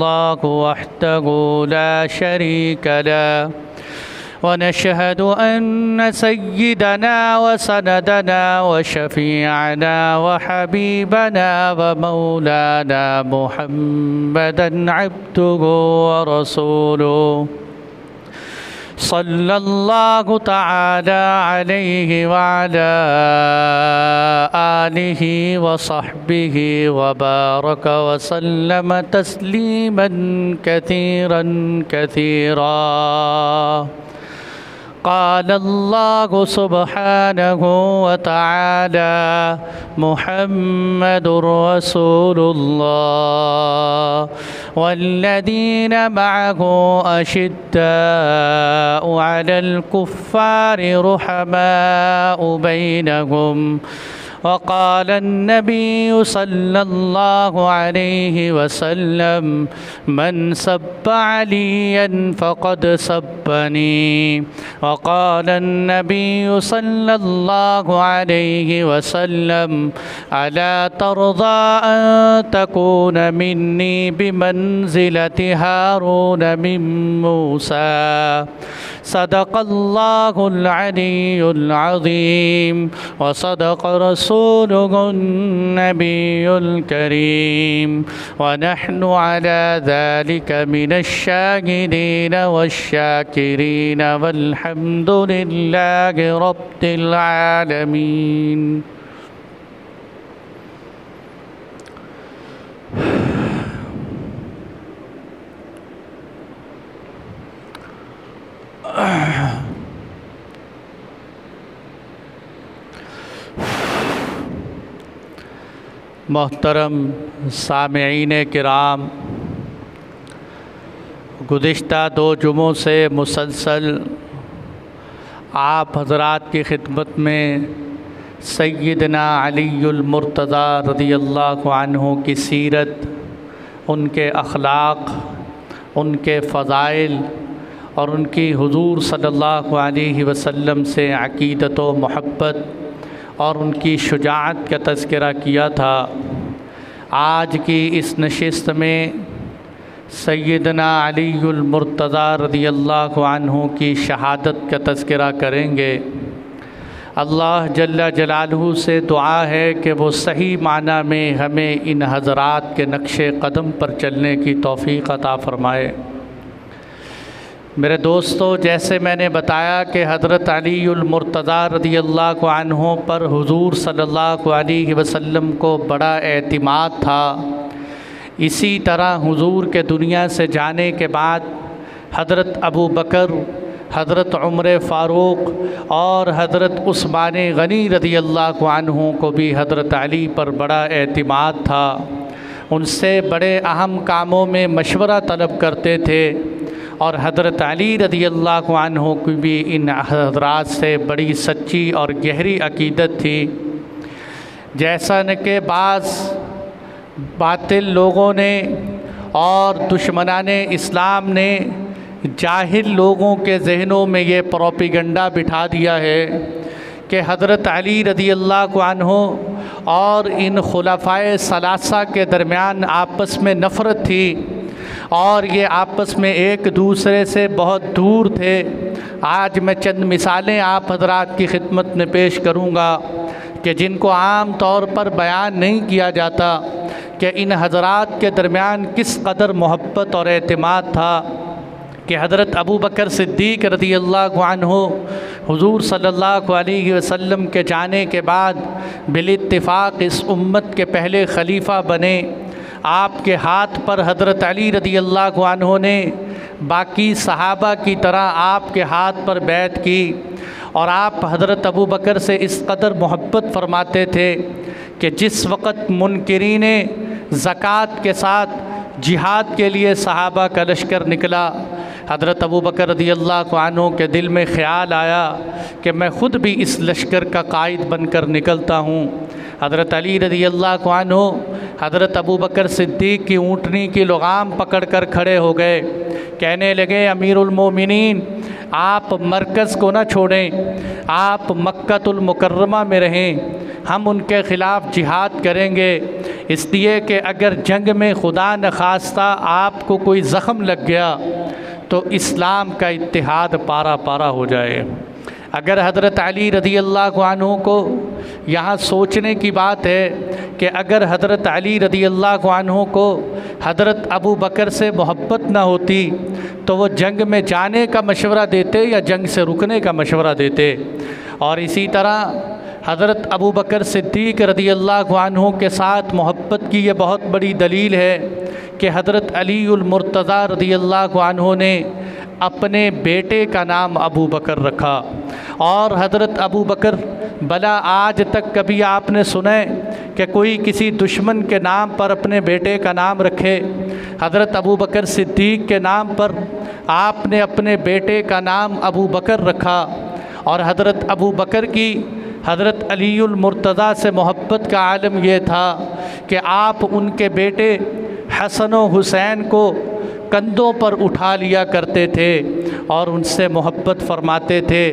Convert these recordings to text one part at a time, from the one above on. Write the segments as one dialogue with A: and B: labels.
A: इल्लल्लाहु वहदहु ला शरीका लह व नशहदु अन्न सय्यिदना व सनदना व शफीअना व हबीबना व मौलाना मुहम्मदन अब्दुहु व रसूलुहु सल्लल्लाहु तआला अलैहि व अला आलिहि व सहबिहि व बारक व सल्लम तस्लीमन कसीरन कसीरा। क़ाल अल्लाहु सुब्हानहु व तआला मुहम्मदुर रसूलुल्लाह वल्लज़ीन मअहु अशिद्दाउ अलल कुफ़्फ़ारि रुहमाउ बैनहुम वक़ाल अन्नबिय्यु सल्लल्लाहु अलैहि वसल्लम मन सब्ब अलिय्यन फ़क़द सब्बनी वक़ाल अन्नबिय्यु सल्लल्लाहु अलैहि वसल्लम अला तर्ज़ा अन तकून मिन्नी बिमंज़िलति हारून मिन मूसा सदक़ल्लाहुल अलियुल अज़ीम व सदक़ रसूलुहुन नबियुल करीम व नहनु अला ज़ालिका मिनश शाहिदीन वश्शाकिरीन वल्हम्दुलिल्लाहि रब्बिल आलमीन। मोहतरम सामईन किराम, गुज़िश्ता 2 जुमों से मुसलसल आप हज़रात की खिदमत में सय्यदना अलीउल मुर्तज़ा रज़ियल्लाहु अन्हु की सीरत, उनके अखलाक़, उनके फ़ज़ाइल और उनकी हुज़ूर सल्लल्लाहु अलैहि वसल्लम से अक़ीदत व मोहब्बत और उनकी शुजाअत का तज़किरा किया था। आज की इस नशिस्त में सय्यदना अलीउल मुर्तज़ा रज़ियल्लाहु अन्हु की शहादत का तज़किरा करेंगे। अल्लाह जल्ला जलालहू से दुआ है कि वो सही माना में हमें इन हज़रात के नक्शे कदम पर चलने की तौफ़ीक़ अता फ़रमाए। मेरे दोस्तों, जैसे मैंने बताया कि हज़रत अलीउल मुर्तज़ा रज़ियल्लाहु अन्हु पर हुज़ूर सल्लल्लाहु अलैहि वसल्लम को बड़ा एतिमाद था। इसी तरह हुज़ूर के दुनिया से जाने के बाद हज़रत अबू बकर, हज़रत उमर फ़ारूक और हज़रत उस्मान गनी रज़ियल्लाहु अन्हु को भी हज़रत अली पर बड़ा एतिमाद था। उनसे बड़े अहम कामों में मशवरा तलब करते थे और हज़रत अली रज़ियल्लाहु अन्हु की भी इन हज़रात से बड़ी सच्ची और गहरी अक़ीदत थी। जैसा न कि बाज़ बातिल लोगों ने और दुश्मनाने इस्लाम ने जाहिल लोगों के जहनों में ये प्रोपेगेंडा बिठा दिया है कि हज़रत अली रज़ियल्लाहु अन्हु और इन खुलफ़ाए सलासा के दरमियान आपस में नफ़रत थी और ये आपस में एक दूसरे से बहुत दूर थे। आज मैं चंद मिसालें आप हज़रात की खिदमत में पेश करूँगा कि जिनको आम तौर पर बयान नहीं किया जाता कि इन हज़रात के दरमियान किस कदर मोहब्बत और एतिमाद था कि हज़रत अबू बकर सिद्दीक़ रज़ियल्लाहु अन्हु हुज़ूर सल्लल्लाहु अलैहि वसल्लम के जाने के बाद बिल-इत्तिफ़ाक़ इस उम्मत के पहले खलीफ़ा बने। आपके हाथ पर हज़रत अली रज़ियल्लाहु अन्हु ने बाकी सहाबा की तरह आपके हाथ पर बैत की और आप हज़रत अबू बकर से इस कदर मोहब्बत फ़रमाते थे कि जिस वक़्त मुनकिरीन ज़कात के साथ जिहाद के लिए सहाबा का लश्कर निकला, हज़रत अबू बकर रज़ियल्लाहु अन्हु के दिल में ख़्याल आया कि मैं ख़ुद भी इस लश्कर का कायद बनकर निकलता हूँ। हज़रत अली रज़ियल्लाहु अन्हु हज़रत अबू बकर सिद्दीक़ की ऊँटनी की लगाम पकड़ कर खड़े हो गए। कहने लगे, अमीरुल मोमिनीन, आप मरकज़ को ना छोड़ें, आप मक्कातुल मुकर्रमा में रहें, हम उनके ख़िलाफ़ जिहाद करेंगे। इसलिए कि अगर जंग में खुदा न खास्ता आपको कोई ज़ख़म लग गया तो इस्लाम का इत्तिहाद पारा पारा हो जाए। अगर हज़रत अली रज़ी अल्लाह अन्हु को यहाँ सोचने की बात है कि अगर हज़रत अली रज़ी अल्लाह अन्हु को हज़रत अबू बकर से मोहब्बत न होती तो वो जंग में जाने का मशवरा देते या जंग से रुकने का मशवरा देते। और इसी तरह हज़रत अबू बकर सिद्दीक़ रज़ी अल्लाह अन्हु के साथ मोहब्बत की ये बहुत बड़ी दलील है कि हज़रत अलीउल मुर्तज़ा रज़ी अल्लाह अन्हु ने अपने बेटे का नाम अबू बकर रखा। और हज़रत अबू बकर भला आज तक कभी आपने सुना है कि कोई किसी दुश्मन के नाम पर अपने बेटे का नाम रखे? हज़रत अबू बकर सिद्दीक़ के नाम पर आपने अपने बेटे का नाम अबू बकर रखा। और हज़रत अबू बकर की हज़रत अलीउल मुर्तज़ा से मोहब्बत का आलम यह था कि आप उनके बेटे हसन व हुसैन को कंधों पर उठा लिया करते थे और उनसे मोहब्बत फरमाते थे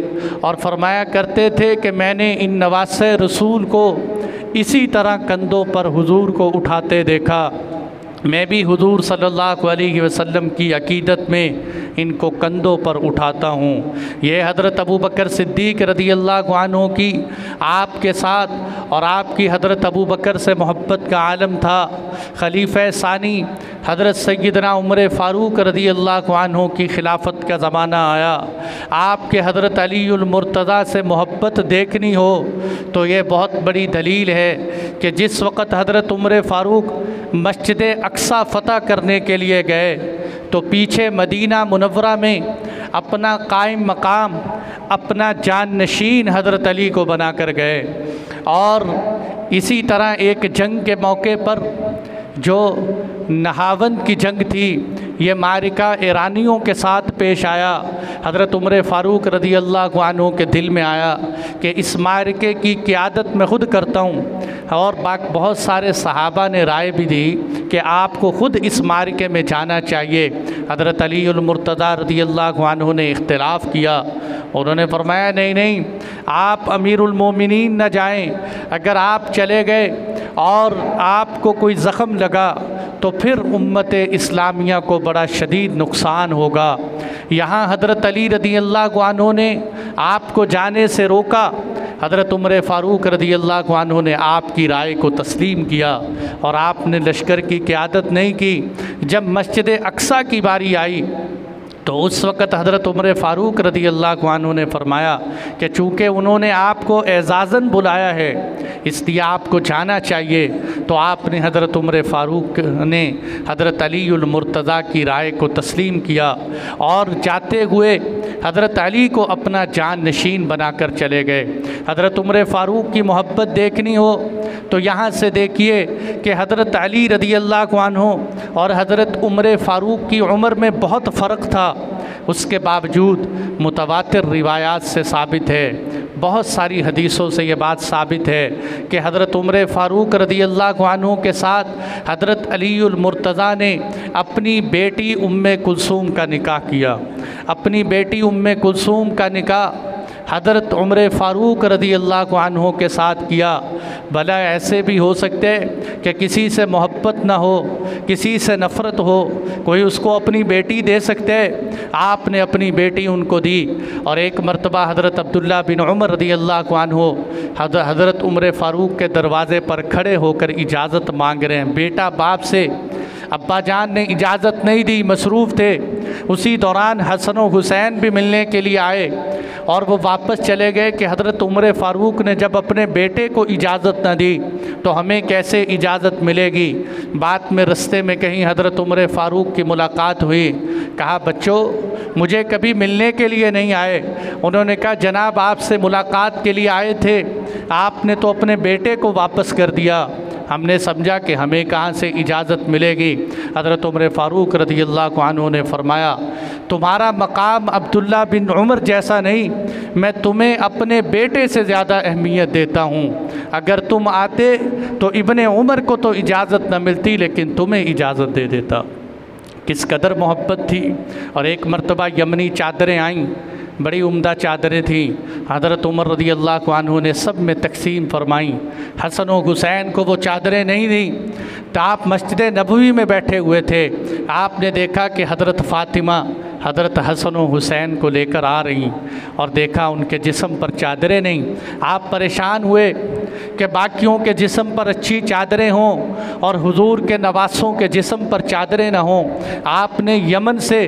A: और फरमाया करते थे कि मैंने इन नवासे रसूल को इसी तरह कंधों पर हुजूर को उठाते देखा। मैं भी हुजूर सल्लल्लाहु अलैहि वसल्लम की अकीदत में इनको कंधों पर उठाता हूँ। ये हज़रत अबू बकर सिद्दीक़ रज़ी अल्लाह अन्हु की आपके साथ और आपकी हज़रत अबू बकर से मोहब्बत का आलम था। खलीफ़ा सानी हज़रत सैयदना उमर फ़ारूक रज़ी अल्लाह अन्हु की खिलाफत का ज़माना आया। आपके हज़रत अलीउल मुर्तज़ा से मोहब्बत देखनी हो तो ये बहुत बड़ी दलील है कि जिस वक़्त हज़रत उमर फ़ारूक मस्जिद अक्सा फ़तह करने के लिए गए तो पीछे मदीना मुनव्वरा में अपना कायम मकाम, अपना जान नशीन हज़रत अली को बना कर गए। और इसी तरह एक जंग के मौके पर जो नहावंद की जंग थी, ये मारिका ईरानियों के साथ पेश आया। हज़रत उमर फ़ारूक रज़ी अल्लाह अन्हु के दिल में आया कि इस मारिके की क़ियादत मैं ख़ुद करता हूँ। और बहुत सारे सहाबा ने राय भी दी कि आपको ख़ुद इस मारिके में जाना चाहिए। हज़रत अलीउल मुर्तज़ा रज़ी अल्लाह अन्हु ने इख्तिलाफ़ किया। उन्होंने फरमाया नहीं नहीं, आप अमीरुल मोमिनीन न जाएं। अगर आप चले गए और आपको कोई ज़ख़म लगा तो फिर उम्मत इस्लामिया को बड़ा शदीद नुकसान होगा। यहाँ हज़रत अली रज़ी अल्लाह अन्हु ने आपको जाने से रोका। हज़रत उमर फ़ारूक रज़ी अल्लाह अन्हु ने आपकी राय को तस्लीम किया और आपने लश्कर की क़ियादत नहीं की। जब मस्जिद अक्सा की बारी आई तो उस वक़्त हज़रत उमर फ़ारूक रज़ी अल्लाह अन्हु ने फरमाया कि चूँकि उन्होंने आपको एज़ाज़न बुलाया है इसलिए आपको जाना चाहिए। तो आपने हज़रत उमर फ़ारूक ने हज़रत अलीउल मुर्तज़ा की राय को तस्लीम किया और जाते हुए हज़रत अली को अपना जान नशीन बना कर चले गए। हज़रत उमर फ़ारूक की मोहब्बत देखनी हो तो यहाँ से देखिए कि हज़रत अली रज़ी अल्लाह अन्हु और हज़रत उमर फ़ारूक की उम्र में बहुत फ़र्क था। उसके बावजूद मुतवातिर रिवायात से साबित है, बहुत सारी हदीसों से ये बात साबित है कि हज़रत उमर फ़ारूक रज़ी अल्लाह अन्हु के साथ हज़रत अलीउल मुर्तज़ा ने अपनी बेटी उम्मे कुलसूम का निकाह किया। अपनी बेटी उम्मे कुलसूम का निकाह हज़रत उमर फ़ारूक रज़ी अल्लाह अन्हु के साथ किया। भला ऐसे भी हो सकते कि किसी से मोहब्बत ना हो, किसी से नफ़रत हो, कोई उसको अपनी बेटी दे सकते हैं। आपने अपनी बेटी उनको दी। और एक मरतबा हज़रत अब्दुल्ला बिन उमर रज़ी अल्लाह अन्हु हज़रत उमर फ़ारूक के दरवाज़े पर खड़े होकर इजाज़त मांग रहे हैं बेटा बाप से। अब्बा जान ने इजाज़त नहीं दी, मसरूफ़ थे। उसी दौरान हसन व हुसैन भी मिलने के लिए आए और वो वापस चले गए कि हज़रत उमर फ़ारूक ने जब अपने बेटे को इजाज़त न दी तो हमें कैसे इजाज़त मिलेगी। बाद में रस्ते में कहीं हज़रत उमर फ़ारूक की मुलाकात हुई। कहा बच्चों मुझे कभी मिलने के लिए नहीं आए। उन्होंने कहा जनाब आपसे मुलाकात के लिए आए थे, आपने तो अपने बेटे को वापस कर दिया। हमने समझा कि हमें कहाँ से इजाज़त मिलेगी। हज़रत उमर फ़ारूक रज़ी अल्लाह अन्हु ने फरमाया तुम्हारा मकाम अब्दुल्ला बिन उमर जैसा नहीं, मैं तुम्हें अपने बेटे से ज़्यादा अहमियत देता हूँ। अगर तुम आते तो इब्ने उमर को तो इजाज़त न मिलती लेकिन तुम्हें इजाज़त दे देता। किस कदर मोहब्बत थी। और एक मरतबा यमनी चादरें आईं, बड़ी उम्दा चादरें थीं। हज़रत उमर रज़ी अल्लाह अन्हु ने सब में तकसीम फरमाई। हसन व हुसैन को वो चादरें नहीं दी। तो आप मस्जिद नबवी में बैठे हुए थे, आपने देखा कि हज़रत फ़ातिमा हज़रत हसन और हुसैन को लेकर आ रही और देखा उनके जिस्म पर चादरें नहीं। आप परेशान हुए कि बाकियों के जिस्म पर अच्छी चादरें हों और हुजूर के नवासों के जिस्म पर चादरें ना हों। आपने यमन से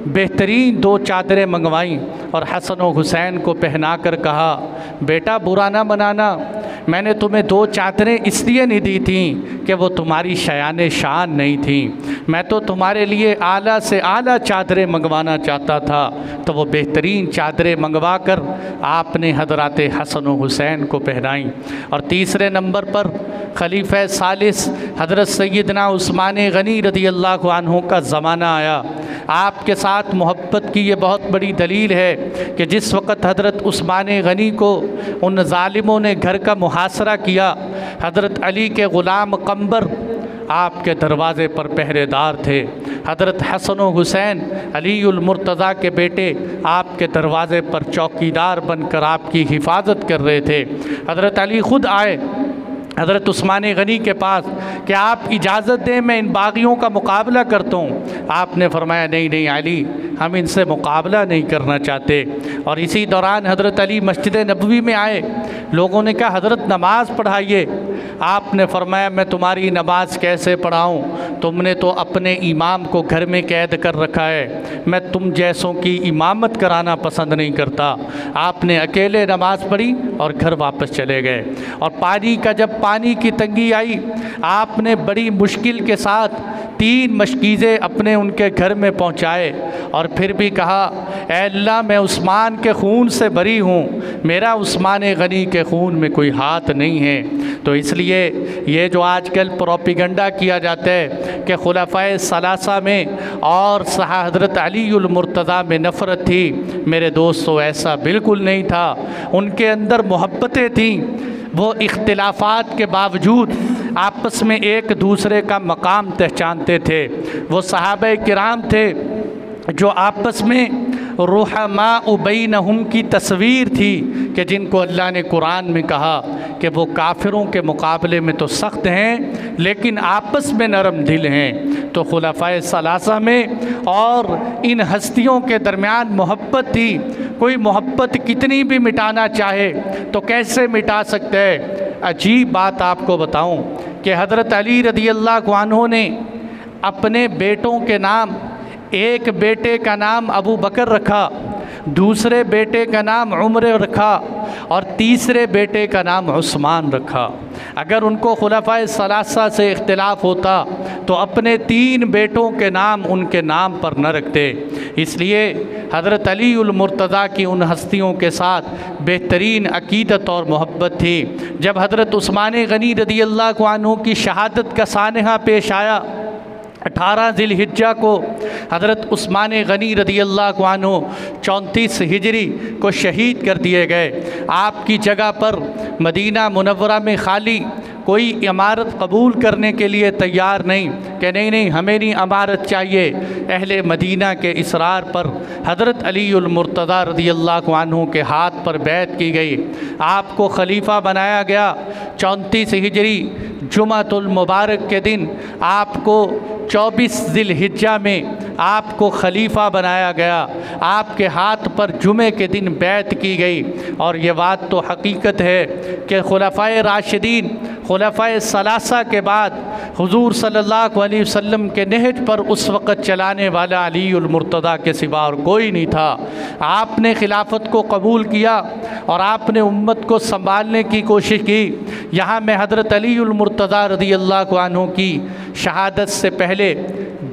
A: बेहतरीन 2 चादरें मंगवाईं और हसन और हुसैन को पहना कर कहा, बेटा बुरा ना मनाना, मैंने तुम्हें 2 चादरें इसलिए नहीं दी थी कि वो तुम्हारी शयान शान नहीं थी, मैं तो तुम्हारे लिए आला से आला चादरें मंगवाना चाहता था। तो वो बेहतरीन चादरें मंगवा कर आपने हज़रत हसन और हुसैन को पहनाई। और तीसरे नंबर पर खलीफा सालिस हज़रत सैयदना उस्मान गनी रज़ियल्लाहु अन्हु का ज़माना आया। आपके साथ मोहब्बत की ये बहुत बड़ी दलील है कि जिस वक़्त हज़रत उस्मान गनी को उन ज़ालिमों ने घर का मुहासरा किया, हज़रत अली के ग़ुलाम कंबर आपके दरवाज़े पर पहरेदार थे। हज़रत हसन और हुसैन अलीउल मुर्तज़ा के बेटे आपके दरवाज़े पर चौकीदार बनकर आपकी हिफाजत कर रहे थे। हज़रत अली ख़ुद आए हज़रत उस्मान गनी के पास कि आप इजाज़त दें, मैं इन बागियों का मुकाबला करता हूँ। आपने फरमाया नहीं नहीं अली, हम इनसे मुकाबला नहीं करना चाहते। और इसी दौरान हज़रत अली मस्जिद नबवी में आए। लोगों ने कहा हज़रत नमाज़ पढ़ाइए। आपने फरमाया मैं तुम्हारी नमाज कैसे पढ़ाऊँ, तुमने तो अपने इमाम को घर में कैद कर रखा है, मैं तुम जैसों की इमामत कराना पसंद नहीं करता। आपने अकेले नमाज़ पढ़ी और घर वापस चले गए। और जब पानी की तंगी आई, आपने बड़ी मुश्किल के साथ 3 मशकीज़े अपने उनके घर में पहुँचाए और फिर भी कहा ऐ अल्लाह, मैं उस्मान के खून से बरी हूँ, मेरा उस्मान गनी के खून में कोई हाथ नहीं है। तो इसलिए ये जो आजकल प्रोपिगंडा किया जाता है कि खुलाफाए सलासा में और हज़रत अलीउल मुर्तज़ा में नफ़रत थी, मेरे दोस्तों ऐसा बिल्कुल नहीं था। उनके अंदर मोहब्बतें थीं। वो इख्तिलाफ़ात के बावजूद आपस में एक दूसरे का मकाम पहचानते थे। वो सहाबा किराम थे जो आपस में रुहमा बैनहुम की तस्वीर थी कि जिनको अल्लाह ने कुरान में कहा कि वो काफिरों के मुकाबले में तो सख्त हैं लेकिन आपस में नरम दिल हैं। तो खुलाफाए सलासा में और इन हस्तियों के दरमियान मोहब्बत थी। कोई मोहब्बत कितनी भी मिटाना चाहे तो कैसे मिटा सकते हैं। अजीब बात आपको बताऊं कि हज़रत अली रज़ियल्लाहु अन्हु ने अपने बेटों के नाम, एक बेटे का नाम अबू बकर रखा, दूसरे बेटे का नाम उमर रखा और तीसरे बेटे का नाम उस्मान रखा। अगर उनको खुलाफाए सलासा से इख्तिलाफ होता तो अपने 3 बेटों के नाम उनके नाम पर न रखते। इसलिए हज़रत अलीउल मुर्तज़ा की उन हस्तियों के साथ बेहतरीन अकीदत और मोहब्बत थी। जब हज़रत उस्मान गनी रज़ियल्लाहु अन्हु की शहादत का सानहा पेश आया, 18 ज़िलहिज्जा को हज़रत उस्मान गनी रज़ियल्लाहु अन्हु 34 हिजरी को शहीद कर दिए गए। आपकी जगह पर मदीना मुनव्वरा में खाली कोई इमारत कबूल करने के लिए तैयार नहीं कि नहीं नहीं हमें नहीं इमारत चाहिए। अहले मदीना के इसरार पर हज़रत अलीउल मुर्तज़ा रज़ियल्लाहु अन्हु के हाथ पर बैत की गई। आपको खलीफा बनाया गया। 34 हिजरी जुमातुल मुबारक के दिन आपको 24 ज़िलहिज्जा में आपको खलीफा बनाया गया। आपके हाथ पर जुमे के दिन बैत की गई। और ये बात तो हकीकत है कि खुलाफाए राशिदीन, खुलाफाए सलासा के बाद हुजूर सल्लल्लाहु अलैहि वसल्लम के नहज पर उस वक़्त चलाने वाला अलीउल मुर्तज़ा के सिवा और कोई नहीं था। आपने खिलाफत को कबूल किया और आपने उम्मत को संभालने की कोशिश की। यहाँ मैं हज़रत अलीउल मुर्तज़ा रज़ियल्लाहु अन्हु की शहादत से पहले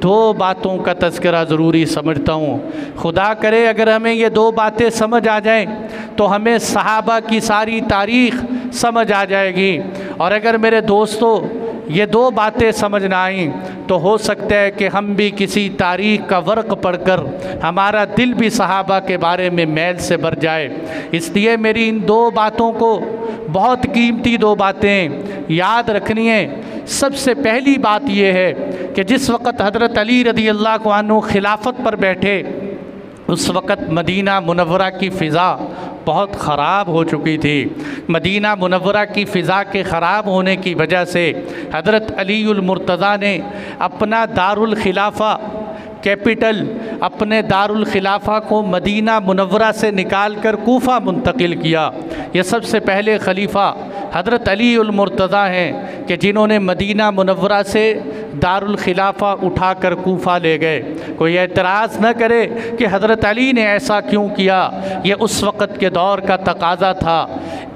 A: 2 बातों का तज़किरा ज़रूरी समझता हूँ। खुदा करे अगर हमें ये 2 बातें समझ आ जाएं तो हमें सहाबा की सारी तारीख़ समझ आ जाएगी। और अगर मेरे दोस्तों ये 2 बातें समझ ना आईं तो हो सकता है कि हम भी किसी तारीख़ का वर्क पढ़कर हमारा दिल भी सहाबा के बारे में मैल से भर जाए। इसलिए मेरी इन 2 बातों को, बहुत कीमती 2 बातें याद रखनी है। सबसे पहली बात यह है कि जिस वक़्त हज़रत अली रज़ियल्लाहु अन्हु खिलाफत पर बैठे उस वक़्त मदीना मुनव्वरा की फ़िज़ा बहुत ख़राब हो चुकी थी। मदीना मुनव्वरा की फ़िज़ा के ख़राब होने की वजह से हज़रत अलीउल मुर्तज़ा ने अपना दारुल खिलाफ़ा कैपिटल, अपने दारुल खिलाफ़ा को मदीना मुनव्वरा से निकाल कर कूफ़ा मुंतकिल किया। ये सबसे पहले खलीफ़ा हज़रत अलीउल मुर्तज़ा हैं कि जिन्होंने मदीना मुनव्वरा से दारुल खिलाफ़ा उठाकर कूफ़ा ले गए। कोई एतराज़ न करे कि हज़रत अली ने ऐसा क्यों किया, ये उस वक़्त के दौर का तकाज़ा था।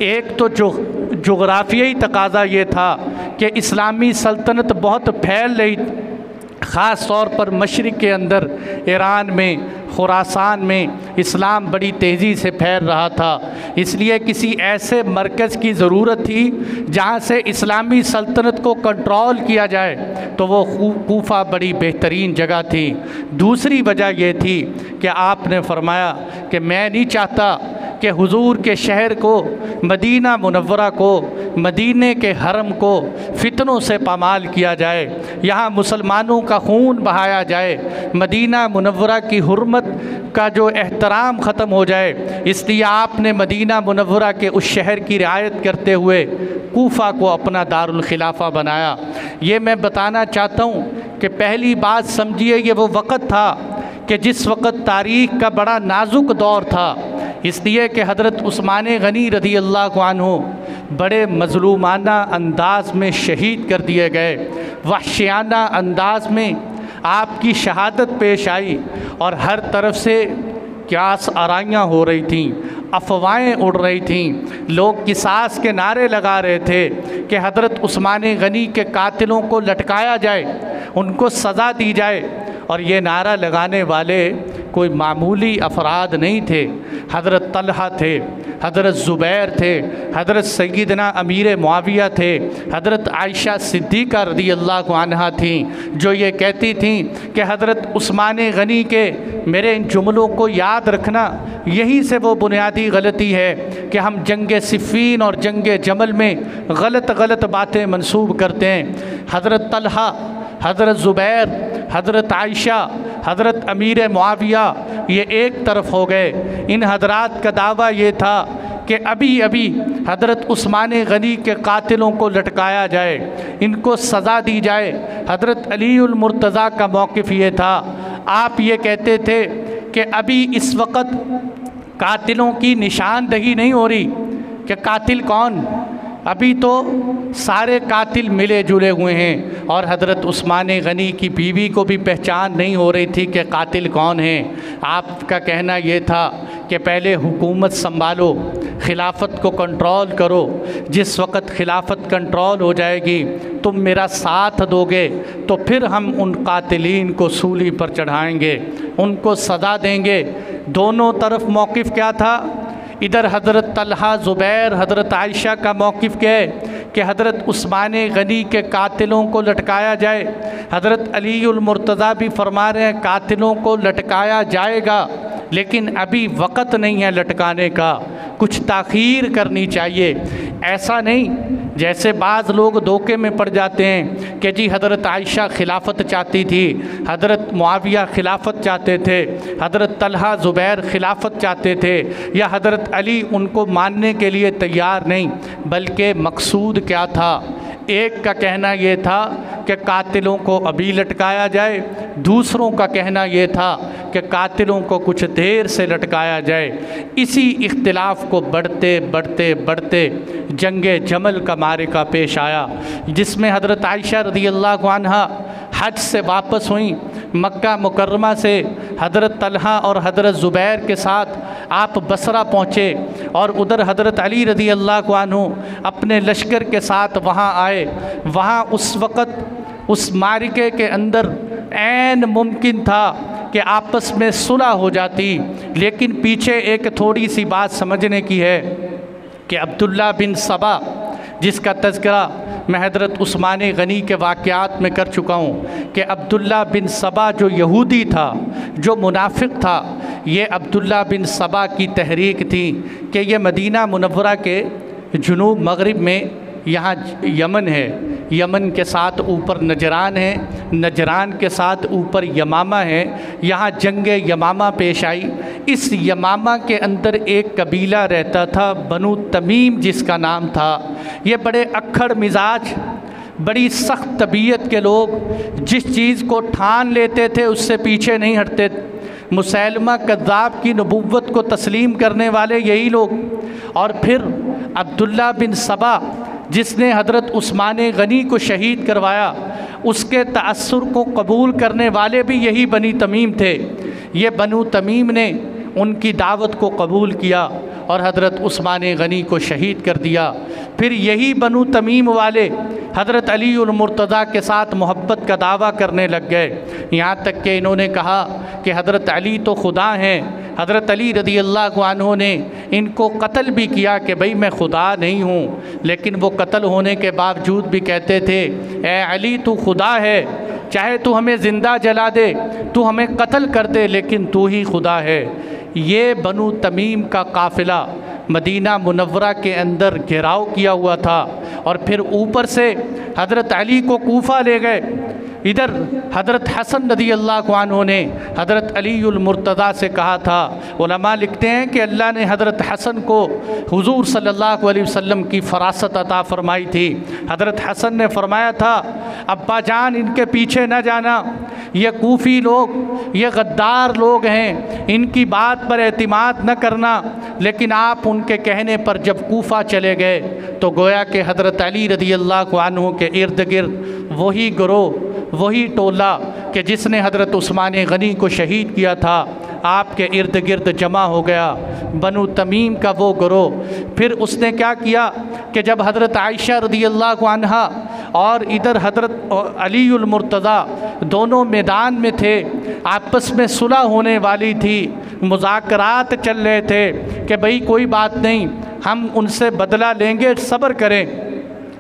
A: एक तो जोग्राफ़ियाई तकाज़ा ये था कि इस्लामी सल्तनत बहुत फैल रही, ख़ास तौर पर मशरिक़ के अंदर ईरान में, खुरासान में इस्लाम बड़ी तेज़ी से फैल रहा था। इसलिए किसी ऐसे मरकज़ की ज़रूरत थी जहाँ से इस्लामी सल्तनत को कंट्रोल किया जाए, तो वो कूफ़ा बड़ी बेहतरीन जगह थी। दूसरी वजह ये थी कि आपने फरमाया कि मैं नहीं चाहता कि हुजूर के शहर को, मदीना मुनव्वरा को, मदीने के हरम को फितनों से पामाल किया जाए, यहाँ मुसलमानों का खून बहाया जाए, मदीना मुनव्वरा की हुर्मत का जो एहतराम ख़त्म हो जाए। इसलिए आपने मदीना मुनव्वरा के उस शहर की रियायत करते हुए कूफ़ा को अपना दारुल खिलाफ़ा बनाया। ये मैं बताना चाहता हूँ कि पहली बात समझिए, ये वो वक़्त था कि जिस वक़्त तारीख़ का बड़ा नाजुक दौर था, इसलिए कि हज़रत उस्मान गनी रज़ी अल्लाह अन्हु बड़े मज़लूमाना अंदाज़ में शहीद कर दिए गए। वहशियाना अंदाज़ में आपकी शहादत पेश आई और हर तरफ से क्यास आराइयाँ हो रही थीं, अफवाहें उड़ रही थीं, लोग किसास के नारे लगा रहे थे कि हज़रत उस्मान गनी के कातिलों को लटकाया जाए, उनको सज़ा दी जाए। और ये नारा लगाने वाले कोई मामूली अफराद नहीं थे। हज़रत तलहा थे, हज़रत ज़ुबैर थे, हज़रत सैयदना अमीर मुआविया थे, हज़रत आयशा सिद्दीक़ा रज़ी अल्लाह अन्हा थीं, जो ये कहती थीं कि हज़रत उस्मान गनी के मेरे इन जुमलों को याद रखना, यहीं से वो बुनियादी गलती है कि हम जंग सिफ़ीन और जंग जमल में गलत बातें मंसूब करते हैं। हज़रत तलहा, हज़रत ज़ुबैर, हज़रत आयशा, हज़रत अमीर मुआविया ये एक तरफ हो गए। इन हज़रात का दावा ये था कि अभी अभी हज़रत उस्मान गनी के कातिलों को लटकाया जाए, इनको सज़ा दी जाए। हज़रत अलीउल मुर्तज़ा का मौक़िफ़ ये था, आप ये कहते थे कि अभी इस वक़्त कातिलों की निशानदही नहीं हो रही कि कातिल कौन, अभी तो सारे कातिल मिले जुले हुए हैं और हज़रत उस्मान गनी की बीवी को भी पहचान नहीं हो रही थी कि कातिल कौन है। आपका कहना ये था कि पहले हुकूमत संभालो, खिलाफत को कंट्रोल करो, जिस वक़्त खिलाफत कंट्रोल हो जाएगी, तुम मेरा साथ दोगे तो फिर हम उन कातिलीन को सूली पर चढ़ाएंगे, उनको सज़ा देंगे। दोनों तरफ मौक़िफ़ क्या था? इधर हज़रत तलहा, ज़ुबैर, हज़रत आयशा का मौक़िफ़ क्या है कि हज़रत उस्मान गनी के कातिलों को लटकाया जाए। हज़रत अलीउल मुर्तज़ा भी फरमा रहे हैं कातिलों को लटकाया जाएगा, लेकिन अभी वक़्त नहीं है लटकाने का, कुछ ताख़ीर करनी चाहिए। ऐसा नहीं जैसे बाज़ लोग धोखे में पड़ जाते हैं कि जी हज़रत आयशा खिलाफत चाहती थी, हज़रत मुआविया खिलाफत चाहते थे, हज़रत तलहा ज़ुबैर खिलाफत चाहते थे, या हज़रत अली उनको मानने के लिए तैयार नहीं। बल्कि मकसूद क्या था? एक का कहना ये था कि कातिलों को अभी लटकाया जाए, दूसरों का कहना ये था कि कातिलों को कुछ देर से लटकाया जाए। इसी इख्तिलाफ़ को बढ़ते बढ़ते बढ़ते जंगे जमल का मारिका पेश आया, जिसमें हज़रत आयशा रज़ी अल्लाह अन्हा हज से वापस हुई, मक्का मुकर्रमा से हज़रत तलहा और हज़रत ज़ुबैर के साथ आप बसरा पहुँचे और उधर हज़रत अली रज़ी अल्लाह अन्हु अपने लश्कर के साथ वहाँ आए। वहाँ उस वक़्त उस मारिके के अंदर ऐन मुमकिन था कि आपस में सुलह हो जाती, लेकिन पीछे एक थोड़ी सी बात समझने की है कि अब्दुल्ला बिन सबा, जिसका तज़किरा मैं हज़रत उस्मान गनी के वाक़यात में कर चुका हूँ कि अब्दुल्ला बिन सबा जो यहूदी था, जो मुनाफिक था, ये अब्दुल्ला बिन सबा की तहरीक थी कि ये मदीना मुनव्वरा के जुनूब मगरिब में यहाँ यमन है, यमन के साथ ऊपर नजरान है, नजरान के साथ ऊपर यमामा है। यहाँ जंग यमामा पेश आई। इस यमामा के अंदर एक कबीला रहता था बनु तमीम जिसका नाम था। ये बड़े अक्खड़ मिजाज, बड़ी सख्त तबीयत के लोग, जिस चीज़ को ठान लेते थे उससे पीछे नहीं हटते। मुसैलमा कज़्ज़ाब की नबुव्वत को तस्लीम करने वाले यही लोग। और फिर अब्दुल्ला बिन सबा जिसने हज़रत उस्मान गनी को शहीद करवाया, उसके तअस्सुर को कबूल करने वाले भी यही बनी तमीम थे। ये बनु तमीम ने उनकी दावत को कबूल किया और हज़रत उस्मान गनी को शहीद कर दिया। फिर यही बनु तमीम वाले हज़रत अली उल मुर्तज़ा के साथ मोहब्बत का दावा करने लग गए। यहाँ तक कि इन्होंने कहा कि हज़रत अली तो खुदा हैं। हज़रत अली रज़ी अल्लाह अन्हु ने इनको कत्ल भी किया कि भाई मैं खुदा नहीं हूँ, लेकिन वो कत्ल होने के बावजूद भी कहते थे ए अली तू खुदा है, चाहे तू हमें ज़िंदा जला दे, तू हमें कत्ल कर दे, लेकिन तू ही खुदा है। ये बनु तमीम का काफ़िला मदीना मुनव्वरा के अंदर घेराव किया हुआ था और फिर ऊपर से हज़रत अली को कूफ़ा ले गए। इधर हज़रत हसन रज़ी अल्लाह अन्हु ने हज़रत अली उल मुर्तज़ा से कहा था। उलमा लिखते हैं कि अल्लाह ने हज़रत हसन को हुज़ूर सल्लल्लाहु अलैहि वसल्लम की फ़रासत अता फ़रमाई थी। हज़रत हसन ने फ़रमाया था अब्बा जान इनके पीछे न जाना, ये कूफ़ी लोग, ये गद्दार लोग हैं, इनकी बात पर एतिमाद न करना। लेकिन आप उनके कहने पर जब कूफ़ा चले गए तो गोया कि हज़रत अली रज़ी अल्लाह अन्हु के इर्द गिर्द वही गिरोह, वही टोला कि जिसने हज़रत उस्मान गनी को शहीद किया था, आपके इर्द गिर्द जमा हो गया, बनु तमीम का वो गिरोह। फिर उसने क्या किया कि जब हज़रत आयशा रज़ी अल्लाह अन्हा और इधर हज़रत अली उल मुर्तज़ा दोनों मैदान में थे, आपस में सुलह होने वाली थी, मुज़ाकरात चल रहे थे कि भाई कोई बात नहीं, हम उनसे बदला लेंगे, सब्र करें।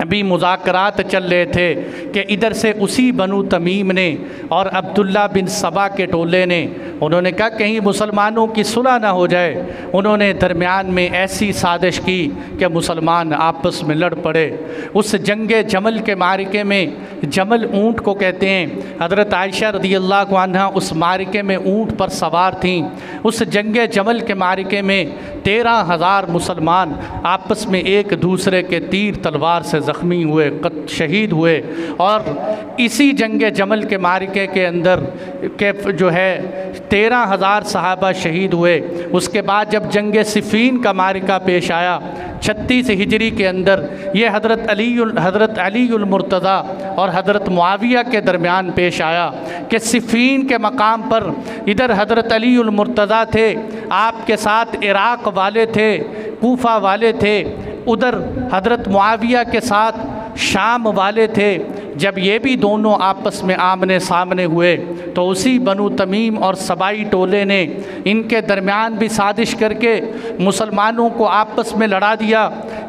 A: अभी मुज़ाकरात चल रहे थे कि इधर से उसी बनु तमीम ने और अब्दुल्ला बिन सबा के टोले ने उन्होंने कहा कहीं मुसलमानों की सुलह ना हो जाए। उन्होंने दरमियान में ऐसी साजिश की कि मुसलमान आपस में लड़ पड़े। उस जंगे जमल के मारिके में, जमल ऊँट को कहते हैं, हज़रत आयशा रज़ी अल्लाह अन्हा उस मारिके में ऊँट पर सवार थीं। उस जंगे जमल के मारिके में 13,000 मुसलमान आपस में एक दूसरे के तीर तलवार से ज़ख्मी हुए, शहीद हुए। और इसी जंगे जमल के मारिके के अंदर के जो है 13,000 सहाबा शहीद हुए। उसके बाद जब जंगे सिफ़ीन का मारिका पेश आया 36 हिजरी के अंदर, ये हज़रत अली उल मुर्तज़ा और हज़रत मुआविया के दरमियान पेश आया कि सिफ़ीन के मकाम पर इधर हज़रत अली उल मुर्तज़ा थे, आपके साथ इराक़ वाले थे, कूफ़ा वाले थे, उधर हज़रत मुआविया के साथ शाम वाले थे। जब ये भी दोनों आपस में आमने सामने हुए तो उसी बनु तमीम और सबाई टोले ने इनके दरमियान भी साजिश करके मुसलमानों को आपस में लड़ा दिया,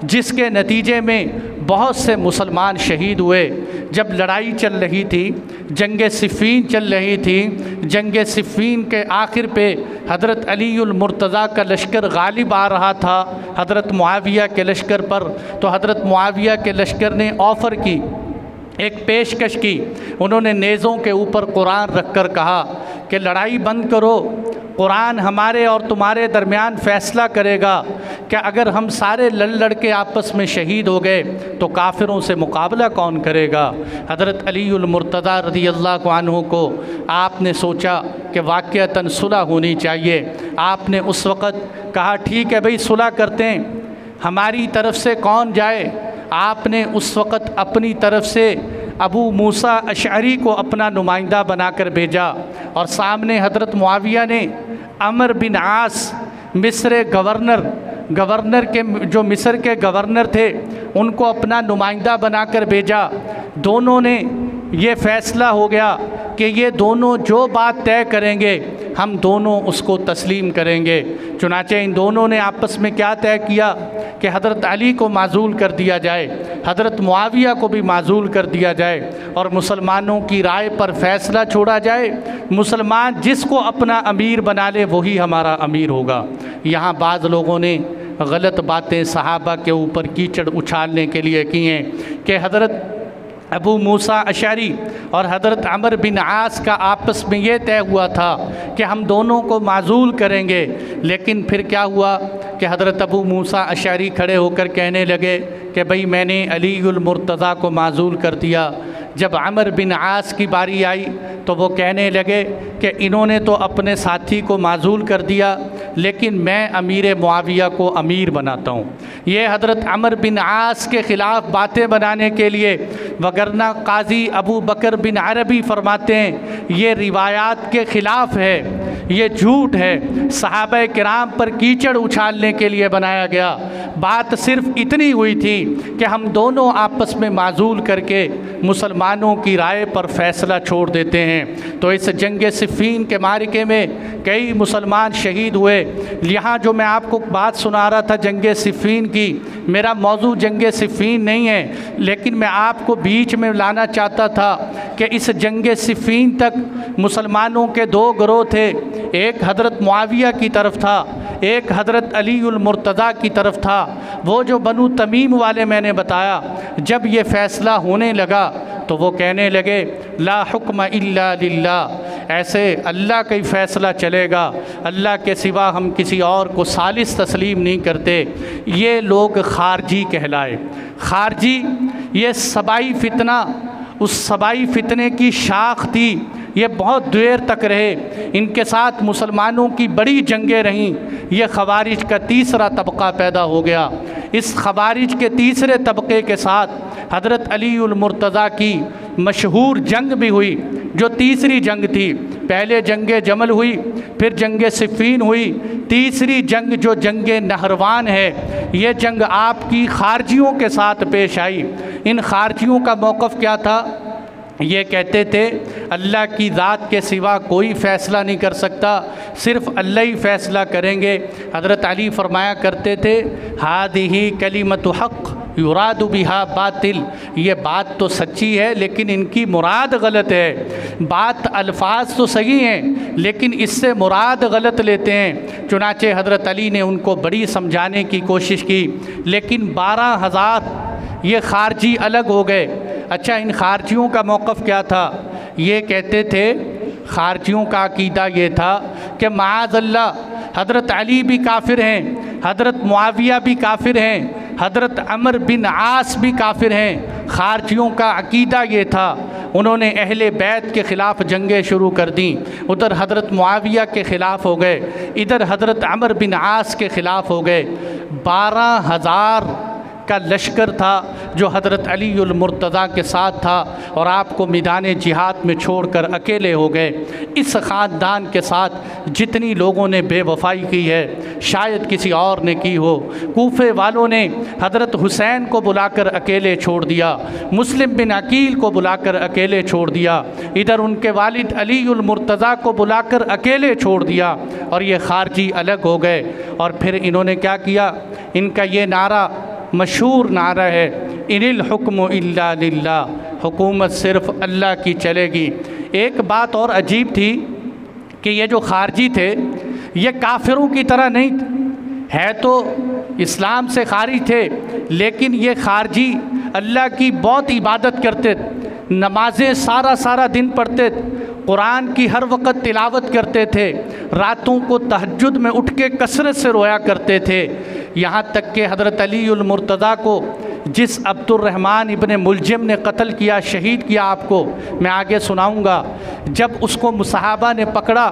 A: जिसके नतीजे में बहुत से मुसलमान शहीद हुए। जब लड़ाई चल रही थी, जंग सिफ़ीन चल रही थी, जंग सिफ़ीन के आखिर पे हज़रत अली उल मुर्तज़ा का लश्कर गालिब आ रहा था हज़रत मुआविया के लश्कर पर। तो हज़रत मुआविया के लश्कर ने ऑफ़र की, एक पेशकश की। उन्होंने नेज़ों के ऊपर कुरान रख कर कहा कि लड़ाई बंद करो, कुरान हमारे और तुम्हारे दरमियान फ़ैसला करेगा कि अगर हम सारे लड़ के आपस में शहीद हो गए तो काफिरों से मुकाबला कौन करेगा। हज़रत अली उल मुर्तज़ा रज़ी अल्लाह अन्हु को आपने सोचा कि वाक़अतन सुलह होनी चाहिए। आपने उस वक़्त कहा ठीक है भाई सुलह करते हैं, हमारी तरफ से कौन जाए। आपने उस वक़्त अपनी तरफ से अबू मूसा अशअरी को अपना नुमाइंदा बनाकर भेजा और सामने हज़रत मुआविया ने अमर बिन आस मिस्र गवर्नर के जो मिस्र के गवर्नर थे उनको अपना नुमाइंदा बनाकर भेजा। दोनों ने ये फ़ैसला हो गया कि ये दोनों जो बात तय करेंगे हम दोनों उसको तस्लीम करेंगे। चुनाचे इन दोनों ने आपस में क्या तय किया कि हज़रत अली को माज़ूल कर दिया जाए, हज़रत मुआविया को भी माज़ूल कर दिया जाए और मुसलमानों की राय पर फ़ैसला छोड़ा जाए। मुसलमान जिसको अपना अमीर बना ले वही हमारा अमीर होगा। यहाँ बाज़ लोगों ने गलत बातें सहाबा के ऊपर कीचड़ उछालने के लिए की हैं कि हज़रत अबू मूसा अशरी और हज़रत अमर बिन आस का आपस में ये तय हुआ था कि हम दोनों को माजूल करेंगे। लेकिन फिर क्या हुआ कि हज़रत अबू मूसा अशरी खड़े होकर कहने लगे कि भाई मैंने अलीउल मुर्तज़ा को माजूल कर दिया। जब अमर बिन आस की बारी आई तो वो कहने लगे कि इन्होंने तो अपने साथी को माजूल कर दिया, लेकिन मैं अमीर मुआविया को अमीर बनाता हूँ। ये हज़रत अमर बिन आस के ख़िलाफ़ बातें बनाने के लिए, वगरना काजी अबू बकर बिन अरबी फरमाते हैं ये रिवायात के ख़िलाफ़ है, ये झूठ है, सहाबा किराम पर कीचड़ उछालने के लिए बनाया गया। बात सिर्फ़ इतनी हुई थी कि हम दोनों आपस में माजूल करके मुसलमानों की राय पर फ़ैसला छोड़ देते हैं। तो इस जंग सिफ़ीन के मारिके में कई मुसलमान शहीद हुए। यहाँ जो मैं आपको बात सुना रहा था जंग सिफ़ीन की, मेरा मौजू जंग सिफ़ीन नहीं है, लेकिन मैं आपको बीच में लाना चाहता था कि इस जंग सिफ़ीन तक मुसलमानों के दो गिरोह थे। एक हज़रत मुआविया की तरफ था, एक हज़रत अलीउल मुर्तज़ा की तरफ था। वो जो बनु तमीम वाले मैंने बताया, जब ये फ़ैसला होने लगा तो वो कहने लगे ला हुक्म इल्ला लिल्लाह, ऐसे अल्लाह का ही फ़ैसला चलेगा, अल्लाह के सिवा हम किसी और को सालिस तस्लीम नहीं करते। ये लोग खारजी कहलाए। खारजी ये सबाई फितना, उस सबाई फितने की शाख थी। ये बहुत देर तक रहे, इनके साथ मुसलमानों की बड़ी जंगें रहीं। ये खवारिज का तीसरा तबका पैदा हो गया। इस खवारिज के तीसरे तबके के साथ हज़रत अलीउल मुर्तज़ा की मशहूर जंग भी हुई, जो तीसरी जंग थी। पहले जंग जमल हुई, फिर जंग सिफ़ीन हुई, तीसरी जंग जो जंग नहरवान है, ये जंग आपकी खारजियों के साथ पेश आई। इन खारजियों का मौक़िफ़ क्या था? ये कहते थे अल्लाह की ज़ात के सिवा कोई फ़ैसला नहीं कर सकता, सिर्फ़ अल्लाह ही फ़ैसला करेंगे। हज़रत अली फरमाया करते थे हादिही कलिमतु हक़ युरादु बिहा बातिल, ये बात तो सच्ची है लेकिन इनकी मुराद गलत है। बात अल्फाज तो सही हैं लेकिन इससे मुराद गलत लेते हैं। चुनाचे हज़रत अली ने उनको बड़ी समझाने की कोशिश की, लेकिन 12,000 ये खारजी अलग हो गए। अच्छा, इन खारजियों का मौक़िफ़ क्या था? ये कहते थे, खारजियों का अक़ीदा ये था कि माअज़ल्लाह हज़रत अली भी काफिर हैं, हज़रत मुआविया भी काफिर हैं, हज़रत अमर बिन आस भी काफिर हैं। खारजियों का अक़ीदा ये था। उन्होंने अहले बैत के ख़िलाफ़ जंगें शुरू कर दी। उधर हज़रत मुआविया के ख़िलाफ़ हो गए, इधर हज़रत अमर बिन आस के ख़िलाफ़ हो गए। 12,000 का लश्कर था जो हज़रत अलीउल मुर्तज़ा के साथ था और आपको मैदान जिहाद में छोड़कर अकेले हो गए। इस ख़ानदान के साथ जितनी लोगों ने बेवफ़ाई की है शायद किसी और ने की हो। कूफे वालों ने हज़रत हुसैन को बुलाकर अकेले छोड़ दिया, मुस्लिम बिन अकील को बुलाकर अकेले छोड़ दिया, इधर उनके वालिद अलीउल मुर्तज़ा को बुलाकर अकेले छोड़ दिया और ये खारजी अलग हो गए। और फिर इन्होंने क्या किया? इनका ये नारा मशहूर नारा है इनिल हुक्मु इल्ला लिल्लाह, हुकूमत सिर्फ़ अल्लाह की चलेगी। एक बात और अजीब थी कि ये जो खारजी थे ये काफिरों की तरह नहीं है, तो इस्लाम से खारिज थे, लेकिन ये खारजी अल्लाह की बहुत इबादत करते, नमाज़ें सारा दिन पढ़ते, कुरान की हर वक्त तिलावत करते थे, रातों को तहज्जुद में उठ के कसरत से रोया करते थे। यहाँ तक कि हज़रत अलीउल मुर्तज़ा को जिस अब्दुर्रहमान इब्ने मुलजिम ने कत्ल किया, शहीद किया, आपको मैं आगे सुनाऊंगा। जब उसको मुसहाबा ने पकड़ा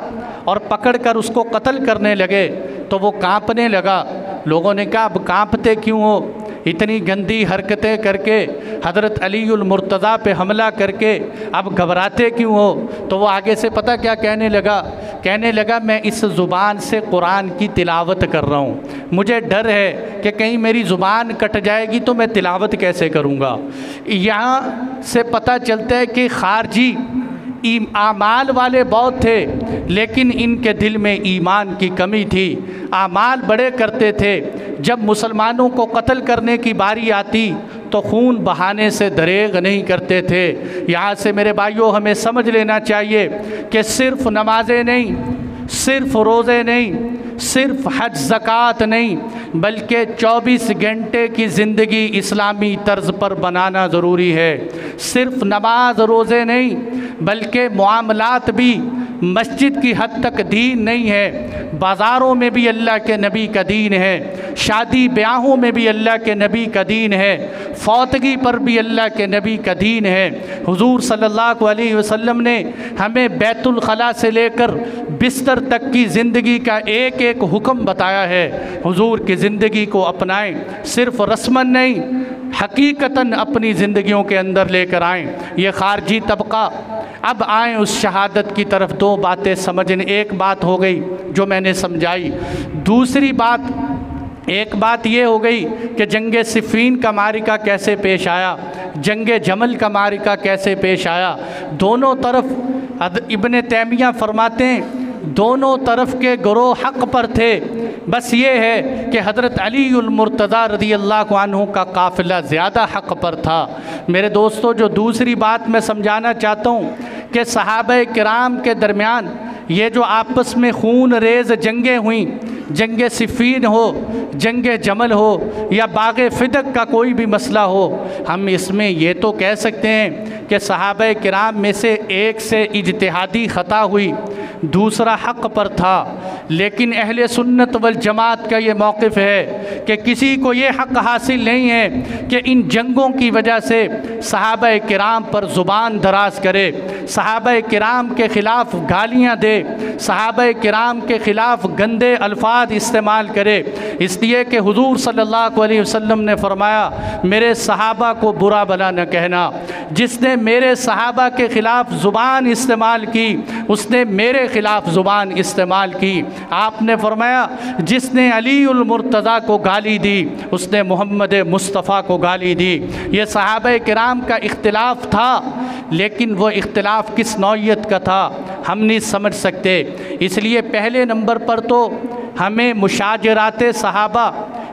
A: और पकड़कर उसको कत्ल करने लगे तो वो कांपने लगा। लोगों ने कहा अब कांपते क्यों हो? इतनी गंदी हरकतें करके हज़रत अलीउल मुर्तज़ा पे हमला करके अब घबराते क्यों हो? तो वो आगे से पता क्या कहने लगा मैं इस ज़ुबान से कुरान की तिलावत कर रहा हूँ, मुझे डर है कि कहीं मेरी ज़ुबान कट जाएगी तो मैं तिलावत कैसे करूँगा। यहाँ से पता चलता है कि खारजी आमाल वाले बहुत थे लेकिन इनके दिल में ईमान की कमी थी। आमाल बड़े करते थे, जब मुसलमानों को कत्ल करने की बारी आती तो खून बहाने से दरेग नहीं करते थे। यहाँ से मेरे भाइयों हमें समझ लेना चाहिए कि सिर्फ नमाजें नहीं, सिर्फ रोज़े नहीं, सिर्फ हज ज़कात नहीं, बल्कि 24 घंटे की ज़िंदगी इस्लामी तर्ज़ पर बनाना ज़रूरी है। सिर्फ नमाज रोज़े नहीं, बल्कि मुआमलात भी मस्जिद की हद तक दीन नहीं है, बाज़ारों में भी अल्लाह के नबी का दीन है, शादी ब्याहों में भी अल्लाह के नबी का दीन है, फौतगी पर भी अल्लाह के नबी का दीन है। हुजूर सल्लल्लाहु अलैहि वसल्लम ने हमें बैतुल खला से लेकर बिस्तर तक की ज़िंदगी का एक एक हुक्म बताया है। हुजूर की ज़िंदगी को अपनाएं, सिर्फ रस्मन नहीं, हकीकतन अपनी ज़िंदगियों के अंदर लेकर आएँ। ये खारजी तबका अब आएँ उस शहादत की तरफ। दो बातें समझने, एक बात हो गई जो मैंने समझाई, दूसरी बात, एक बात ये हो गई कि जंग सिफ़ीन का मारिका कैसे पेश आया, जंग जमल का मारिका कैसे पेश आया। दोनों तरफ इब्ने तैमिया फरमाते हैं दोनों तरफ के गिरोह हक़ पर थे, बस ये है कि हज़रत अली उल मुर्तज़ा रज़ियल्लाहु अन्हु का काफ़िला ज़्यादा हक़ पर था। मेरे दोस्तों, जो दूसरी बात मैं समझाना चाहता हूँ कि सहाबा किराम के दरमियान ये जो आपस में खून रेज़ जंगें हुई, जंग सिफ़ीन हो, जंग जमल हो या बाग़ फ़िदक का कोई भी मसला हो, हम इसमें ये तो कह सकते हैं कि सहाबा किराम में से एक से इज्तिहादी ख़ता हुई, दूसरा हक़ पर था। लेकिन अहले सुन्नत वल जमात का ये मौक़िफ़ है कि किसी को ये हक़ हासिल नहीं है कि इन जंगों की वजह से सहाबा किराम पर ज़ुबान दराज करे, सहाबा किराम के ख़िलाफ़ गालियाँ दे, सहाबा किराम के ख़िलाफ़ गंदे अल्फाज इस्तेमाल करे। इसलिए कि हुजूर सल्लल्लाहु अलैहि वसल्लम ने फ़रमाया, मेरे सहाबा को बुरा भला न कहना। जिसने मेरे सहाबा के ख़िलाफ़ ज़ुबान इस्तेमाल की, उसने मेरे ख़िलाफ़ ज़ुबान इस्तेमाल की। आपने फरमाया, जिसने अली उल मुर्तज़ा को गाली दी, उसने मोहम्मद मुस्तफ़ा को गाली दी। ये सहाबा किराम का इख्तिलाफ़ था, लेकिन वो इख्तिलाफ़ किस नौइयत का था हम नहीं समझ सकते। इसलिए पहले नंबर पर तो हमें मुशाजरात सहाबा,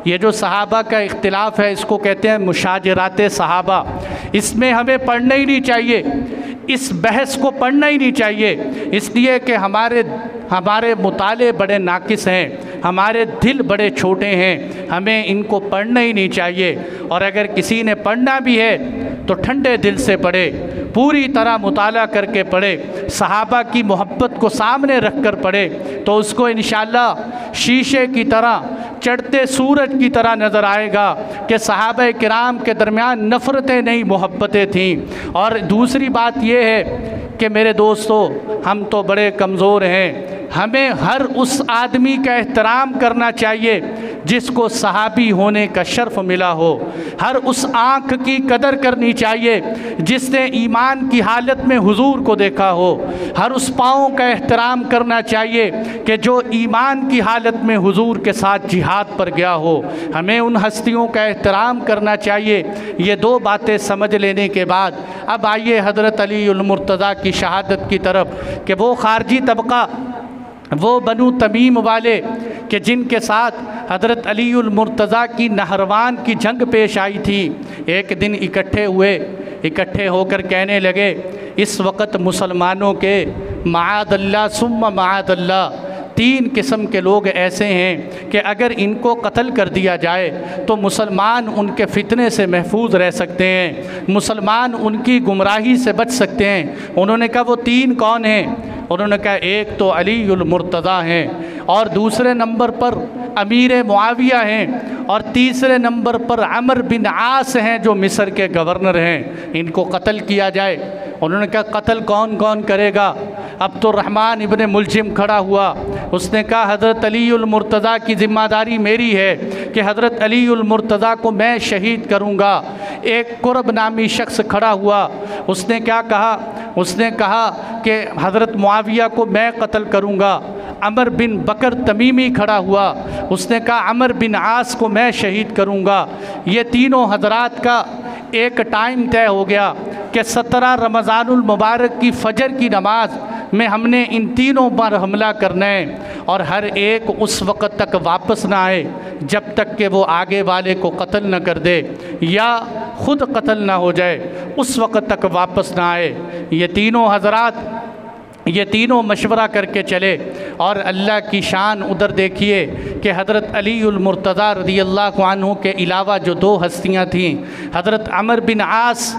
A: ये जो सहाबा का इख्तिलाफ़ है इसको कहते हैं मुशाजरात सहाबा, इसमें हमें पढ़ना ही नहीं चाहिए, इस बहस को पढ़ना ही नहीं चाहिए। इसलिए कि हमारे मुताले बड़े नाकिस हैं, हमारे दिल बड़े छोटे हैं, हमें इनको पढ़ना ही नहीं चाहिए। और अगर किसी ने पढ़ना भी है तो ठंडे दिल से पढ़े, पूरी तरह मुताला करके पढ़े, सहाबा की मोहब्बत को सामने रख कर पढ़े, तो उसको इंशाअल्लाह शीशे की तरह, चढ़ते सूरज की तरह नज़र आएगा कि सहाबा किराम के दरमियान नफ़रतें नहीं, मोहब्बतें थीं। और दूसरी बात ये है कि मेरे दोस्तों, हम तो बड़े कमज़ोर हैं, हमें हर उस आदमी का एहतराम करना चाहिए जिसको सहाबी होने का शर्फ मिला हो, हर उस आँख की कदर करनी चाहिए जिसने ईमान की हालत में हुजूर को देखा हो, हर उस पाँव का एहतराम करना चाहिए कि जो ईमान की हालत में हुजूर के साथ जिहाद पर गया हो। हमें उन हस्तियों का एहतराम करना चाहिए। ये दो बातें समझ लेने के बाद अब आइए हज़रत अली उल मुर्तज़ा की शहादत की तरफ कि वो खारजी तबका, वो बनु तमीम वाले कि जिनके साथ हज़रत अली उल मुर्तज़ा की नहरवान की जंग पेश आई थी, एक दिन इकट्ठे होकर कहने लगे, इस वक्त मुसलमानों के माअदल्ला सुम्मा माअदल्ला 3 किस्म के लोग ऐसे हैं कि अगर इनको कत्ल कर दिया जाए तो मुसलमान उनके फितने से महफूज रह सकते हैं, मुसलमान उनकी गुमराही से बच सकते हैं। उन्होंने कहा वो 3 कौन हैं? उन्होंने कहा एक तो अली उल मुर्तज़ा हैं, और दूसरे नंबर पर अमीर मुआविया हैं, और तीसरे नंबर पर अमर बिन आस हैं जो मिस्र के गवर्नर हैं। इनको कत्ल किया जाए। उन्होंने कहा कत्ल कौन कौन करेगा? अब तो रहमान इब्ने मुलजिम खड़ा हुआ, उसने कहा हज़रत अली उल मुर्तज़ा की ज़िम्मेदारी मेरी है कि हज़रत अली उल मुर्तज़ा को मैं शहीद करूँगा। एक कुरब नामी शख्स खड़ा हुआ, उसने क्या कहा? उसने कहा कि हज़रत मुआविया को मैं कत्ल करूँगा। अमर बिन बकर तमीमी खड़ा हुआ, उसने कहा अमर बिन आस को मैं शहीद करूँगा। ये तीनों हज़रात का एक टाइम तय हो गया कि 17 रमज़ानुल मुबारक की फ़जर की नमाज में हमने इन तीनों पर हमला करना है, और हर एक उस वक़्त तक वापस ना आए जब तक कि वो आगे वाले को कत्ल न कर दे या ख़ुद कत्ल ना हो जाए, उस वक़्त तक वापस ना आए। ये तीनों हज़रात, ये तीनों मशवरा करके चले और अल्लाह की शान उधर देखिए कि हज़रत अलीउल मुर्तज़ा रज़ियल्लाहु अन्हु के अलावा जो दो हस्तियाँ थीं, हज़रत अमर बिन आस,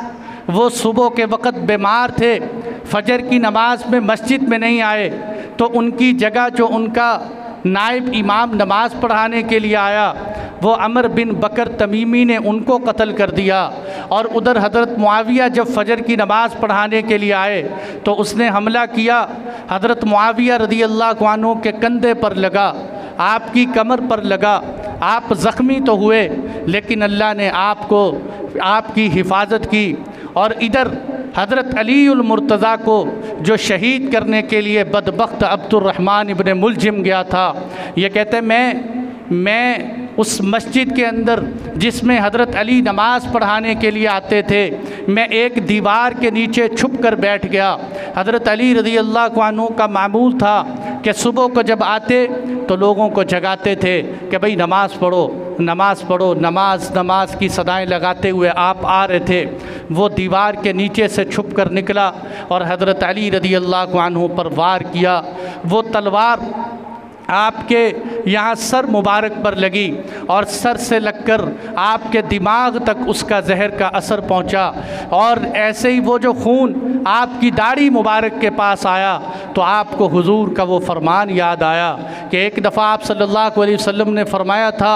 A: वो सुबह के वक़्त बीमार थे, फजर की नमाज में मस्जिद में नहीं आए, तो उनकी जगह जो उनका नायब इमाम नमाज पढ़ाने के लिए आया वो अमर बिन बकर तमीमी ने उनको कत्ल कर दिया। और उधर हज़रत मुआविया जब फजर की नमाज़ पढ़ाने के लिए आए तो उसने हमला किया, हज़रत मुआविया रज़ियल्लाहु अन्हु के कंधे पर लगा, आपकी कमर पर लगा, आप ज़ख्मी तो हुए लेकिन अल्लाह ने आपको आपकी हिफाजत की। और इधर हज़रत अलीउल मुर्तज़ा को जो शहीद करने के लिए बदबख्त अब्दुर्रहमान इब्ने मुलजिम गया था, ये कहते मैं उस मस्जिद के अंदर जिसमें हज़रत अली नमाज़ पढ़ाने के लिए आते थे, मैं एक दीवार के नीचे छुप कर बैठ गया। हज़रत अली रज़ियल्लाहु अन्हु का मामूल था कि सुबह को जब आते तो लोगों को जगाते थे कि भाई नमाज़ पढ़ो, नमाज़ पढ़ो, नमाज की सदाएं लगाते हुए आप आ रहे थे। वो दीवार के नीचे से छुप कर निकला और हज़रत अली रज़ियल्लाहु अन्हु पर वार किया। वो तलवार आपके यहाँ सर मुबारक पर लगी और सर से लगकर आपके दिमाग तक उसका जहर का असर पहुँचा। और ऐसे ही वो जो खून आपकी दाढ़ी मुबारक के पास आया तो आपको हुजूर का वो फरमान याद आया कि एक दफ़ा आप सल्लल्लाहु अलैहि वसल्लम ने फरमाया था,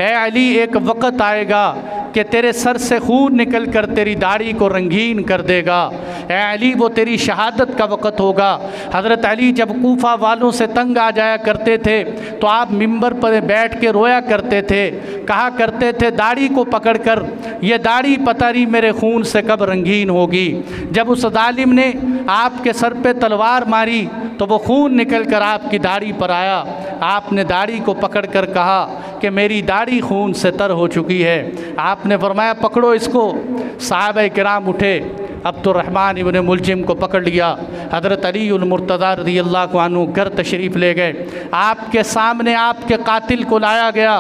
A: ए अली एक वक़्त आएगा कि तेरे सर से खून निकल कर तेरी दाढ़ी को रंगीन कर देगा। ए अली वो तेरी शहादत का वक़्त होगा। हज़रत अली जब कूफा वालों से तंग आ जाया करते थे तो आप मिंबर पर बैठ के रोया करते थे, कहा करते थे दाढ़ी को पकड़ कर, ये दाढ़ी पता नहीं मेरे खून से कब रंगीन होगी। जब उस जालिम ने आपके सर पे तलवार मारी तो वो खून निकल कर आपकी दाढ़ी पर आया। आपने दाढ़ी को पकड़ कर कहा कि मेरी दाढ़ी खून से तर हो चुकी है। आपने फरमाया पकड़ो इसको। सहाबा किराम उठे, अब्दुर्रहमान इब्ने मुलजिम को पकड़ लिया। हज़रत अलीउल मुर्तज़ा रज़ियल्लाहु अन्हु घर तशरीफ़ ले गए। आपके सामने आपके कातिल को लाया गया।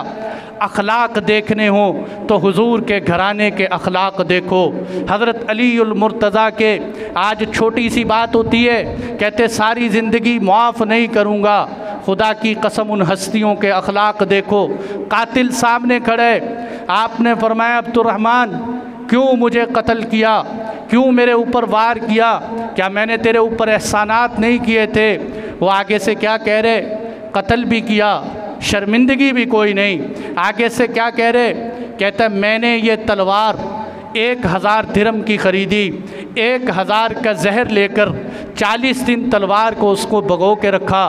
A: अखलाक देखने हो तो हुजूर के घराने के अखलाक देखो। हज़रत अलीउल मुर्तज़ा के आज छोटी सी बात होती है, कहते सारी ज़िंदगी मुआफ़ नहीं करूँगा। खुदा की कसम उन हस्तियों के अखलाक देखो। कातिल सामने खड़े, आपने फरमाया अब्दुर्रहमान क्यों मुझे कत्ल किया, क्यों मेरे ऊपर वार किया, क्या मैंने तेरे ऊपर एहसानात नहीं किए थे? वो आगे से क्या कह रहे, कत्ल भी किया, शर्मिंदगी भी कोई नहीं। आगे से क्या कह रहे, कहता मैंने ये तलवार 1000 दिरहम की ख़रीदी, 1000 का जहर लेकर 40 दिन तलवार को उसको भगो के रखा।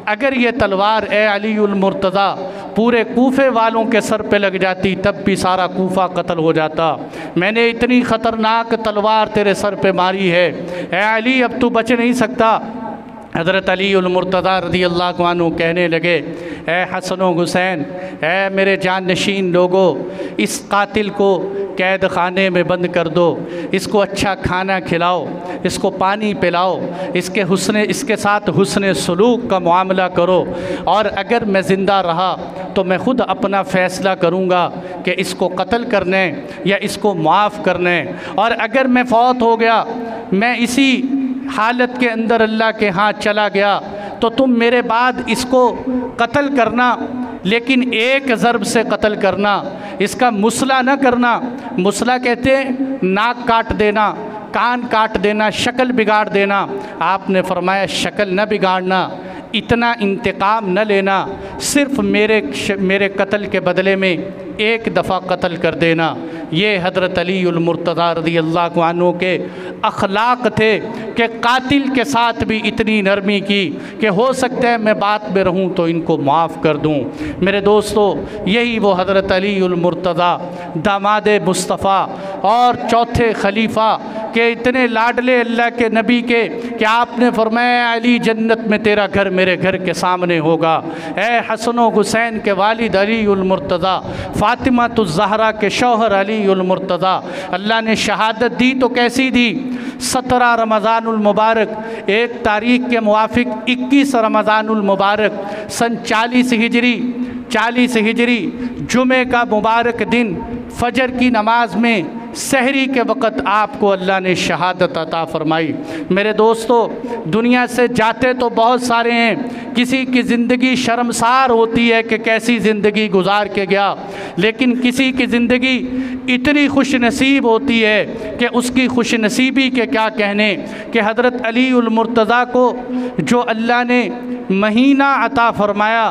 A: अगर ये तलवार ए अलीउल मुर्तज़ा पूरे कूफे वालों के सर पे लग जाती तब भी सारा कूफा कत्ल हो जाता। मैंने इतनी ख़तरनाक तलवार तेरे सर पे मारी है, ए अली अब तू बच नहीं सकता। हज़रत अलीउल मुर्तज़ा रज़ियल्लाहु अन्हु कहने लगे, ए हसन व हुसैन, ए मेरे जान नशीन लोगों, इस कातिल को कैद खाने में बंद कर दो, इसको अच्छा खाना खिलाओ, इसको पानी पिलाओ, इसके साथ हुस्न सलूक का मामला करो। और अगर मैं ज़िंदा रहा तो मैं ख़ुद अपना फ़ैसला करूँगा कि इसको कत्ल करने या इसको माफ़ करने। और अगर मैं फ़ौत हो गया, मैं इसी हालत के अंदर अल्लाह के हाथ चला गया, तो तुम मेरे बाद इसको कत्ल करना, लेकिन एक ज़रब से कत्ल करना, इसका मुसला न करना। मुसला कहते हैं नाक काट देना, कान काट देना, शक्ल बिगाड़ देना। आपने फरमाया शक्ल न बिगाड़ना, इतना इंतकाम न लेना, सिर्फ़ मेरे कत्ल के बदले में एक दफ़ा कत्ल कर देना। ये हज़रत अलीउल मुर्तज़ा रज़ियल्लाहु अन्हु के अखलाक थे कि कातिल के साथ भी इतनी नरमी की कि हो सकता है मैं बात में रहूं तो इनको माफ़ कर दूं। मेरे दोस्तों, यही वो हज़रत अलीउल मुर्तज़ा दामाद मुस्तफ़ा और चौथे खलीफा के इतने लाडले अल्लाह के नबी के कि आपने फरमाया अली जन्नत में तेरा घर मेरे घर के सामने होगा। ए हसन व हुसैन के वालिद अलीउल मुर्तज़ा, फ़ातिमा तुज़ ज़हरा के शौहर अलीउल मुर्तज़ा, अल्लाह ने शहादत दी तो कैसी दी? 17 रमज़ानुल मुबारक, एक तारीख़ के मुवाफ़िक 21 रमज़ानुल मुबारक सन 40 हिजरी जुमे का मुबारक दिन फजर की नमाज में सहरी के वक़्त आपको अल्लाह ने शहादत अता फ़रमाई। मेरे दोस्तों, दुनिया से जाते तो बहुत सारे हैं, किसी की ज़िंदगी शर्मसार होती है कि कैसी ज़िंदगी गुजार के गया, लेकिन किसी की ज़िंदगी इतनी खुश नसीब होती है कि उसकी खुश नसीबी के क्या कहने, कि हज़रत अली उल मुर्तज़ा को जो अल्लाह ने महीना अता फ़रमाया,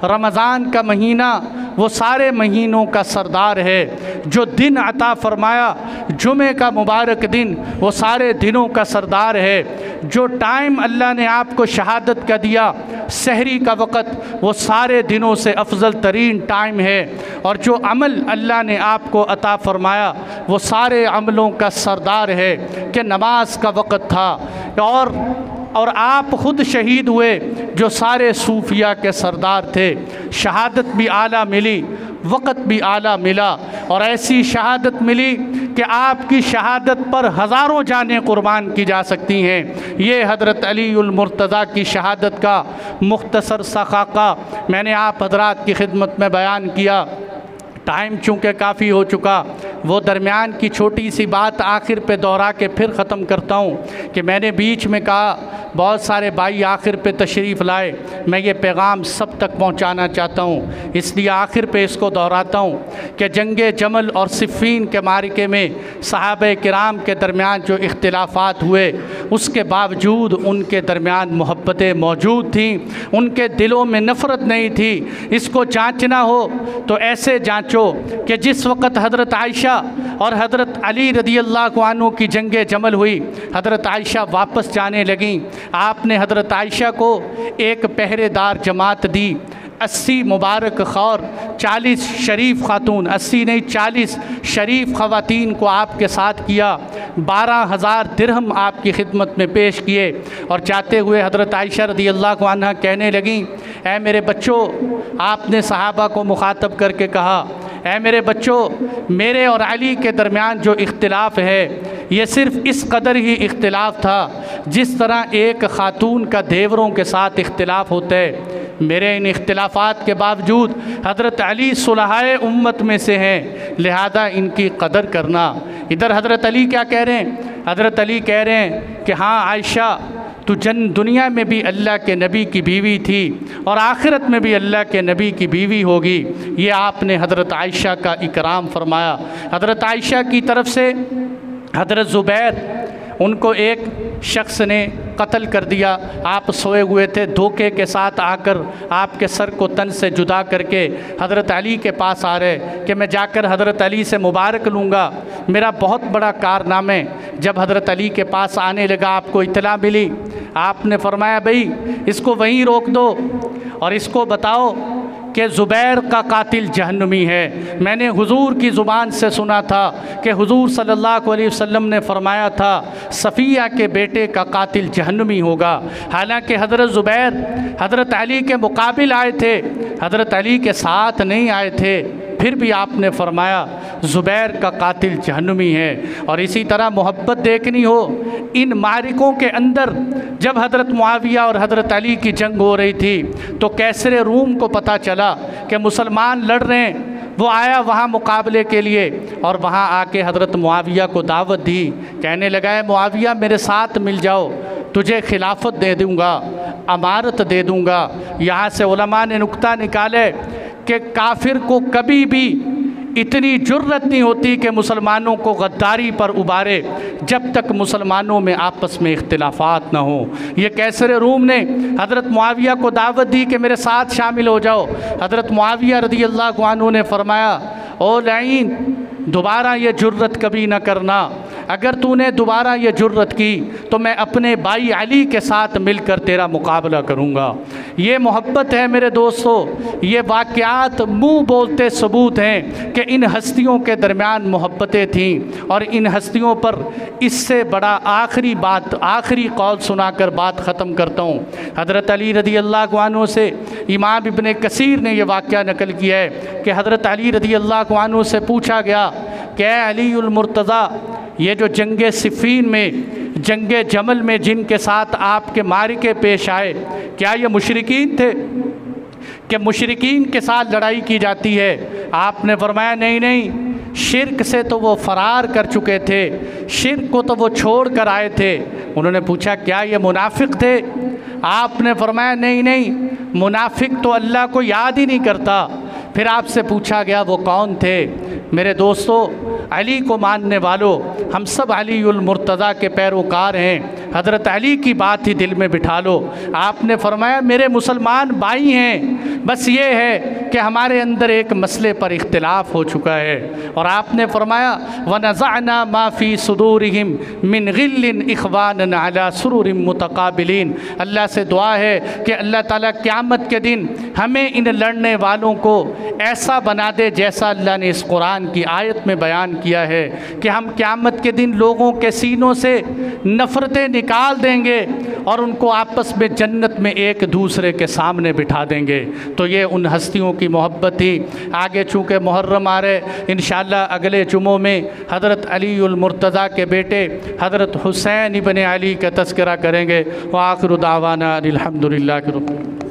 A: रमज़ान का महीना वो सारे महीनों का सरदार है। जो दिन अता फ़रमाया, जुमे का मुबारक दिन, वो सारे दिनों का सरदार है। जो टाइम अल्लाह ने आपको शहादत का दिया, सहरी का वक़्त, वो सारे दिनों से अफजल तरीन टाइम है। और जो अमल अल्लाह ने आपको अता फ़रमाया, वो सारे अमलों का सरदार है कि नमाज का वक़्त था। और आप ख़ुद शहीद हुए, जो सारे सूफिया के सरदार थे। शहादत भी आला मिली, वक़्त भी आला मिला, और ऐसी शहादत मिली कि आपकी शहादत पर हज़ारों जानें कुर्बान की जा सकती हैं। ये हज़रत अली उल मुर्तज़ा की शहादत का मुख्तसर सा खाका मैंने आप हज़रात की खिदमत में बयान किया। टाइम चूँकि काफ़ी हो चुका, वो दरमियान की छोटी सी बात आखिर पे दोहरा के फिर ख़त्म करता हूँ कि मैंने बीच में कहा बहुत सारे भाई आखिर पे तशरीफ़ लाए, मैं ये पैगाम सब तक पहुँचाना चाहता हूँ, इसलिए आखिर पे इसको दोहराता हूँ कि जंगे जमल और सिफ़ीन के मारिके में सहाबे किराम के दरमियान जो इख्तिलाफ़ात हुए, उसके बावजूद उनके दरमियान मोहब्बतें मौजूद थीं, उनके दिलों में नफ़रत नहीं थी। इसको जाँचना हो तो ऐसे जाँचो कि जिस वक़्त हज़रत आयशा और हज़रत अली रदियल्लाहु अन्हु की जंगे जमल हुई, हज़रत आयशा वापस जाने लगीं, आपने हज़रत आयशा को एक पहरेदार जमात दी, 80 मुबारक खौर, 40 शरीफ खातून, 80 नहीं 40 शरीफ ख़वातीन को आपके साथ किया, 12,000 दिरहम आपकी खिदमत में पेश किए। और जाते हुए हज़रत आयशा रदियल्लाहु अन्हा कहने लगीं, ऐ मेरे बच्चों, आपने सहाबा को मुखातब करके कहा, ऐ मेरे बच्चों, मेरे और अली के दरमियान जो इख्तिलाफ़ है, ये सिर्फ़ इस कदर ही इख्तिलाफ़ था जिस तरह एक ख़ातून का देवरों के साथ इख्तिलाफ़ होता है। मेरे इन इख्तिलाफ़ात के बावजूद हज़रत अली सुलहाए उम्मत में से हैं, लिहाजा इनकी कदर करना। इधर हज़रत अली क्या कह रहे हैं? हज़रत अली कह रहे हैं कि हाँ आयशा, तू दुनिया में भी अल्लाह के नबी की बीवी थी और आखिरत में भी अल्लाह के नबी की बीवी होगी। ये आपने हज़रत आयशा का इकराम फरमाया। हज़रत आयशा की तरफ से हज़रत ज़ुबैर, उनको एक शख्स ने कत्ल कर दिया। आप सोए हुए थे, धोखे के साथ आकर आपके सर को तन से जुदा करके हज़रत अली के पास आ रहे कि मैं जाकर हज़रत अली से मुबारक लूँगा, मेरा बहुत बड़ा कारनामा है। जब हज़रत अली के पास आने लगा, आपको इत्तला मिली, आपने फरमाया भाई इसको वहीं रोक दो और इसको बताओ कि ज़ुबैर का कातिल जहन्नमी है। मैंने हुजूर की ज़ुबान से सुना था कि हुजूर सल्लल्लाहु अलैहि वसल्लम ने फरमाया था सफ़िया के बेटे का कातिल जहन्नमी होगा। हालांकि हज़रत ज़ुबैर हज़रत अली के मुकाबिल आए थे, हज़रत अली के साथ नहीं आए थे, फिर भी आपने फरमाया ज़ुबैर का कातिल जहन्नमी है। और इसी तरह मोहब्बत देखनी हो, इन मारिकों के अंदर जब हज़रत मुआविया और हज़रत अली की जंग हो रही थी तो कैसरे रूम को पता चला कि मुसलमान लड़ रहे हैं, वो आया वहाँ मुकाबले के लिए और वहाँ आके हज़रत मुआविया को दावत दी, कहने लगा है मुआविया मेरे साथ मिल जाओ, तुझे खिलाफत दे दूँगा, अमारत दे दूँगा। यहाँ से उलमा ने नुक्ता निकाले कि काफिर को कभी भी इतनी जुर्रत नहीं होती कि मुसलमानों को गद्दारी पर उबारे जब तक मुसलमानों में आपस में इख्तिलाफात ना हो। ये कैसरे रूम ने हज़रत मुआविया को दावत दी कि मेरे साथ शामिल हो जाओ। हज़रत मुआविया रज़ियल्लाहु अन्हु ने फरमाया, ओ लईन, दोबारा ये जुर्रत कभी न करना, अगर तूने दोबारा ये जुर्रत की तो मैं अपने भाई अली के साथ मिलकर तेरा मुकाबला करूँगा। ये मोहब्बत है मेरे दोस्तों, ये वाक़यात मुँह बोलते सबूत हैं कि इन हस्तियों के दरमियान मोहब्बतें थीं। और इन हस्तियों पर इससे बड़ा आखिरी बात, आखिरी कौल सुनाकर बात ख़त्म करता हूँ। हज़रत अली रज़ियल्लाहु अन्हु से इमाम इब्ने कसीर ने यह वाक़या नकल किया है कि हज़रत अली रज़ियल्लाहु अन्हु से पूछा गया कि अली उल मुर्तज़ा, ये जो जंगे सिफ़ीन में, जंगे जमल में जिनके साथ आपके मारिके पेश आए, क्या ये मुशरिकीन थे कि मुशरिकीन के साथ लड़ाई की जाती है? आपने फरमाया नहीं नहीं, शिर्क से तो वो फ़रार कर चुके थे, शिर्क को तो वो छोड़ कर आए थे। उन्होंने पूछा क्या ये मुनाफिक थे? आपने फरमाया नहीं नहीं, मुनाफिक तो अल्लाह को याद ही नहीं करता। फिर आपसे पूछा गया वो कौन थे? मेरे दोस्तों, अली को मानने वालों, हम सब अलीउल मुर्तज़ा के पैरोकार हैं। हज़रत अली की बात ही दिल में बिठा लो। आपने फरमाया मेरे मुसलमान भाई हैं, बस ये है कि हमारे अंदर एक मसले पर इख्तिलाफ़ हो चुका है। और आपने फरमाया वनज़अना मा फ़ी सुदूरिहिम मिन गिल्लिन इख़वानन अला सुरुरिन मुतक़ाबिलीन। अल्लाह से दुआ है कि अल्लाह ताला क़यामत के दिन हमें इन लड़ने वालों को ऐसा बना दे जैसा अल्लाह ने इस कुरान की आयत में बयान किया है कि हम क़यामत के दिन लोगों के सीनों से नफ़रतें निकाल देंगे और उनको आपस में जन्नत में एक दूसरे के सामने बिठा देंगे। तो ये उन हस्तियों की मोहब्बत थी। आगे चूँकि मुहर्रम आ रहे, इंशाअल्लाह अगले जुमों में हज़रत अलीउल मुर्तज़ा के बेटे हज़रत हुसैन इब्न अली का तज़किरा करेंगे। व आखिरु दावाना अनिल हम्दुलिल्लाहि रब्बिल आलमीन।